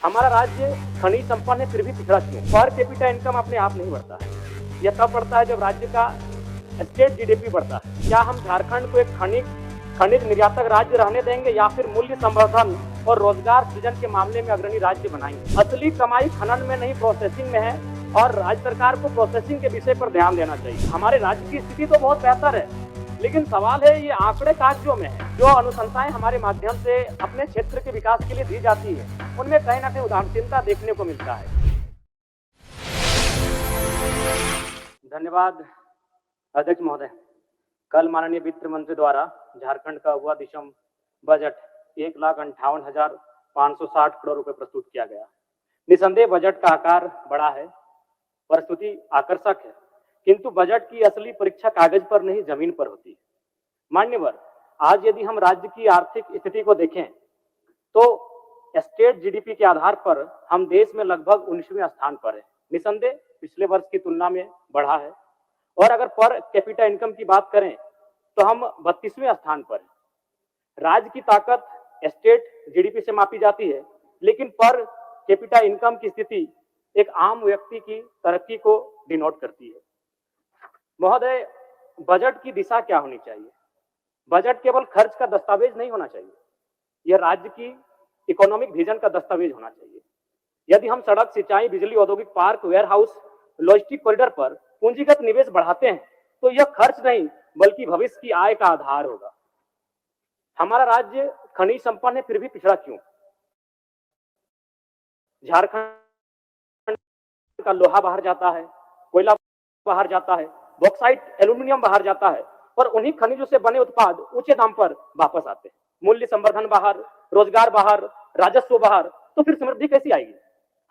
हमारा राज्य खनिज संपन्न है फिर भी पिछड़ा क्यों? पर कैपिटा इनकम अपने आप नहीं बढ़ता है। यह तब बढ़ता है जब राज्य का स्टेट जीडीपी बढ़ता है। क्या हम झारखंड को एक खनिज निर्यातक राज्य रहने देंगे या फिर मूल्य संवर्धन और रोजगार सृजन के मामले में अग्रणी राज्य बनाएंगे? असली कमाई खनन में नहीं प्रोसेसिंग में है और राज्य सरकार को प्रोसेसिंग के विषय पर ध्यान देना चाहिए। हमारे राज्य की स्थिति तो बहुत बेहतर है, लेकिन सवाल है ये आंकड़े कागजों में है। जो अनुशंसाएं हमारे माध्यम से अपने क्षेत्र के विकास के लिए दी जाती है उनमें कहीं ना कहीं उदासीनता देखने को मिलता है। धन्यवाद अध्यक्ष महोदय। कल माननीय वित्त मंत्री द्वारा झारखंड का हुआ दिसम बजट 1,58,560 करोड़ रुपए प्रस्तुत किया गया। निसंदेह बजट का आकार बड़ा है, प्रस्तुति आकर्षक है, किंतु बजट की असली परीक्षा कागज पर नहीं जमीन पर होती है। मान्यवर, आज यदि हम राज्य की आर्थिक स्थिति को देखें तो स्टेट जीडीपी के आधार पर हम देश में लगभग 19वें स्थान पर है। निसंदेह पिछले वर्ष की तुलना में बढ़ा है और अगर पर कैपिटा इनकम की बात करें तो हम 32वें स्थान पर है। राज्य की ताकत स्टेट जीडीपी से मापी जाती है, लेकिन पर कैपिटा इनकम की स्थिति एक आम व्यक्ति की तरक्की को डिनोट करती है। महोदय, बजट की दिशा क्या होनी चाहिए? बजट केवल खर्च का दस्तावेज नहीं होना चाहिए, यह राज्य की इकोनॉमिक विजन का दस्तावेज होना चाहिए। यदि हम सड़क, सिंचाई, बिजली, औद्योगिक park, warehouse, logistic corridor पर पूंजीगत निवेश बढ़ाते हैं तो यह खर्च नहीं बल्कि भविष्य की आय का आधार होगा। हमारा राज्य खनिज संपन्न है फिर भी पिछड़ा क्यों? झारखंड का लोहा बाहर जाता है, कोयला बाहर जाता है, बॉक्साइट, एल्यूमिनियम बाहर जाता है और उन्हीं खनिजों से बने उत्पाद ऊंचे दाम पर वापस आते हैं। मूल्य संवर्धन बाहर, रोजगार बाहर, राजस्व बाहर, तो फिर समृद्धि कैसी आएगी?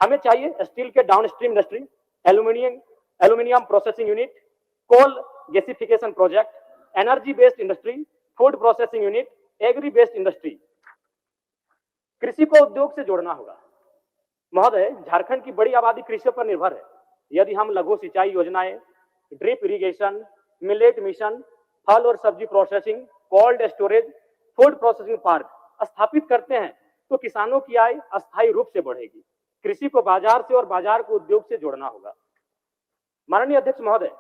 हमें चाहिए स्टील के downstream industry, aluminium processing unit, coal gasification project, energy based industry, food processing unit, agri based industry. कृषि को उद्योग से जोड़ना होगा। महोदय, झारखंड की बड़ी आबादी कृषि पर निर्भर है। यदि हम लघु सिंचाई योजनाएं, ड्रिप इरिगेशन, मिलेट मिशन, फल और सब्जी processing, cold storage, food processing park स्थापित करते हैं तो किसानों की आय अस्थायी रूप से बढ़ेगी। कृषि को बाजार से और बाजार को उद्योग से जोड़ना होगा। माननीय अध्यक्ष महोदय,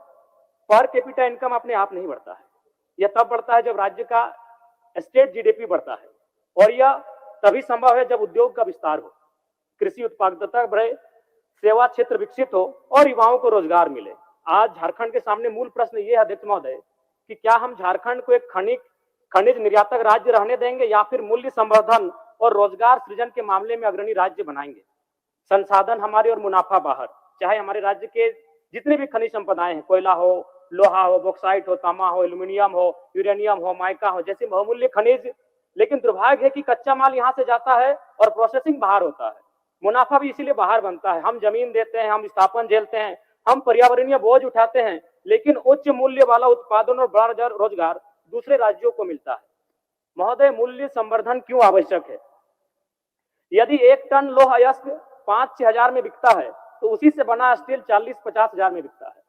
पर कैपिटा इनकम अपने आप नहीं बढ़ता है। यह तब बढ़ता है जब राज्य का स्टेट जीडीपी बढ़ता है और यह तभी संभव है जब उद्योग का विस्तार हो, कृषि उत्पादकता बढ़े, सेवा क्षेत्र विकसित हो और युवाओं को रोजगार मिले। आज झारखंड के सामने मूल प्रश्न ये है अध्यक्ष महोदय कि क्या हम झारखंड को एक खनिज निर्यातक राज्य रहने देंगे या फिर मूल्य संवर्धन और रोजगार सृजन के मामले में अग्रणी राज्य बनाएंगे? संसाधन हमारे और मुनाफा बाहर। चाहे हमारे राज्य के जितने भी खनिज संपदाएं हैं, कोयला हो, लोहा हो, बॉक्साइट हो, तांबा हो, एल्यूमिनियम हो, यूरेनियम हो, माइका हो, जैसे बहुमूल्य खनिज, लेकिन दुर्भाग्य है कि कच्चा माल यहाँ से जाता है और प्रोसेसिंग बाहर होता है। मुनाफा भी इसीलिए बाहर बनता है। हम जमीन देते हैं, हम स्थापन झेलते हैं, हम पर्यावरणीय बोझ उठाते हैं, लेकिन उच्च मूल्य वाला उत्पादन और बड़ा रोजगार दूसरे राज्यों को मिलता है। महोदय, मूल्य संवर्धन क्यों आवश्यक है? यदि 1 टन लोह अयस्क 5-6 हजार में बिकता है तो उसी से बना स्टील 40-50 हजार में बिकता है।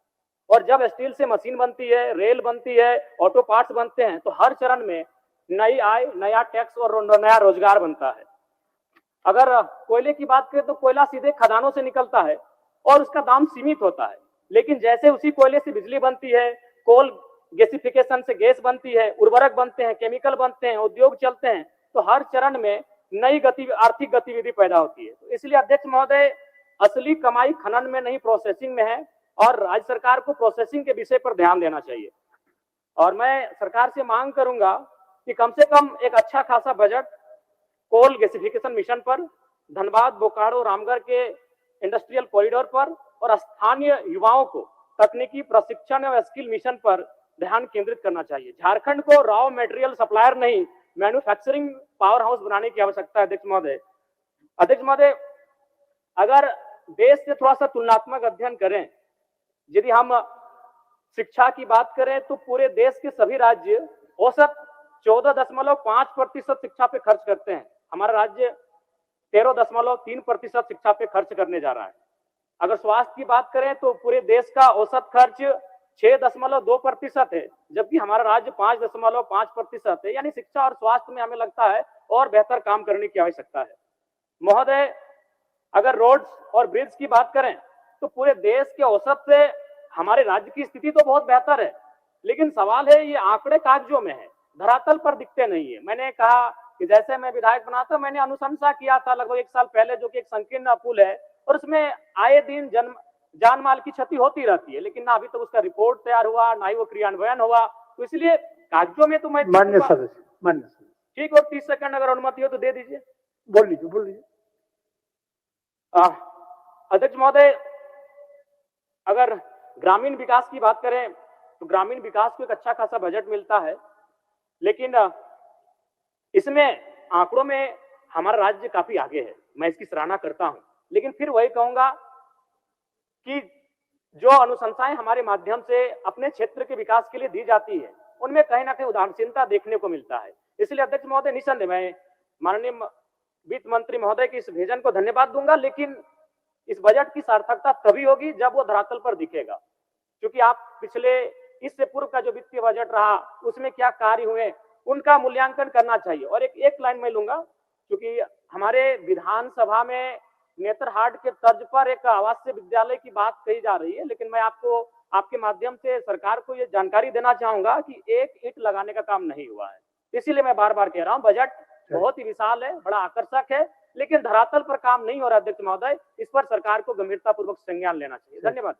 और जब स्टील से मशीन बनती है, रेल बनती है, ऑटो पार्ट्स बनते हैं तो हर चरण में नई आय, नया टैक्स और नया रोजगार बनता है। अगर कोयले की बात करें तो कोयला सीधे खदानों से निकलता है और उसका दाम सीमित होता है, लेकिन जैसे उसी कोयले से बिजली बनती है, कोल गैसिफिकेशन से गैस बनती है, उर्वरक बनते हैं, केमिकल बनते हैं, उद्योग चलते हैं, तो हर चरण में नई आर्थिक गतिविधि पैदा होती है। तो इसलिए अध्यक्ष महोदय, असली कमाई खनन में नहीं प्रोसेसिंग में है और राज्य सरकार को प्रोसेसिंग के विषय पर ध्यान देना चाहिए। और मैं सरकार से मांग करूंगा कि कम से कम एक अच्छा खासा बजट कोल गैसिफिकेशन मिशन पर, धनबाद, बोकारो, रामगढ़ के इंडस्ट्रियल कॉरिडोर पर और स्थानीय युवाओं को तकनीकी प्रशिक्षण और स्किल मिशन पर ध्यान केंद्रित करना चाहिए। झारखंड को रॉ मटेरियल सप्लायर नहीं, मैन्युफैक्चरिंग पावर हाउस बनाने की आवश्यकता है। अध्यक्ष महोदय, अगर देश से थोड़ा सा तुलनात्मक अध्ययन करें, यदि हम शिक्षा की बात करें तो पूरे देश के सभी राज्य औसत 14.5% शिक्षा पे खर्च करते हैं। हमारा राज्य 13.3% शिक्षा पे खर्च करने जा रहा है। अगर स्वास्थ्य की बात करें तो पूरे देश का औसत खर्च 6.2% है, जबकि हमारा राज्य 5.5% है। यानी शिक्षा और स्वास्थ्य में हमें लगता है और बेहतर काम करने की आवश्यकता है। महोदय, अगर रोड्स और ब्रिज की बात करें तो पूरे देश के औसत से हमारे राज्य की स्थिति तो बहुत बेहतर है, लेकिन सवाल है ये आंकड़े कागजों में है, धरातल पर दिखते नहीं है। मैंने कहा कि जैसे मैं विधायक बना था, मैंने अनुशंसा किया था लगभग 1 साल पहले, जो कि एक संकीर्ण पुल है और उसमें आए दिन जान माल की क्षति होती रहती है, लेकिन ना अभी तक उसका रिपोर्ट तैयार हुआ, ना ही वो क्रियान्वयन हुआ। तो इसलिए कागजों में तो मैं मान्य सदस्य, मान्य सदस्य, ठीक, और 30 सेकंड अगर अनुमति हो तो दे दीजिए। बोल लीजिए, बोल लीजिए। अध्यक्ष महोदय, अगर ग्रामीण विकास की बात करें तो ग्रामीण विकास को एक अच्छा खासा बजट मिलता है, लेकिन इसमें आंकड़ों में हमारा राज्य काफी आगे है, मैं इसकी सराहना करता हूं। लेकिन फिर वही कहूंगा कि जो अनुशंसाएं हमारे माध्यम से अपने क्षेत्र के विकास के लिए दी जाती है, उनमें कहीं ना कहीं उदासीनता देखने को मिलता है। इसलिए अध्यक्ष महोदय, निसंदेह मैं माननीय वित्त मंत्री महोदय के इस विजन को धन्यवाद दूंगा, लेकिन इस बजट की सार्थकता तभी होगी जब वो धरातल पर दिखेगा। क्योंकि आप पिछले, इससे पूर्व का जो वित्तीय बजट रहा उसमें क्या कार्य हुए, उनका मूल्यांकन करना चाहिए। और एक लाइन मैं लूंगा, क्योंकि हमारे विधानसभा में नेतरहाट के तर्ज पर एक आवासीय विद्यालय की बात कही जा रही है, लेकिन मैं आपको आपके माध्यम से सरकार को ये जानकारी देना चाहूंगा कि एक ईंट लगाने का काम नहीं हुआ है। इसीलिए मैं बार बार कह रहा हूं, बजट बहुत ही विशाल है, बड़ा आकर्षक है, लेकिन धरातल पर काम नहीं हो रहा। अध्यक्ष महोदय, इस पर सरकार को गंभीरतापूर्वक संज्ञान लेना चाहिए। धन्यवाद।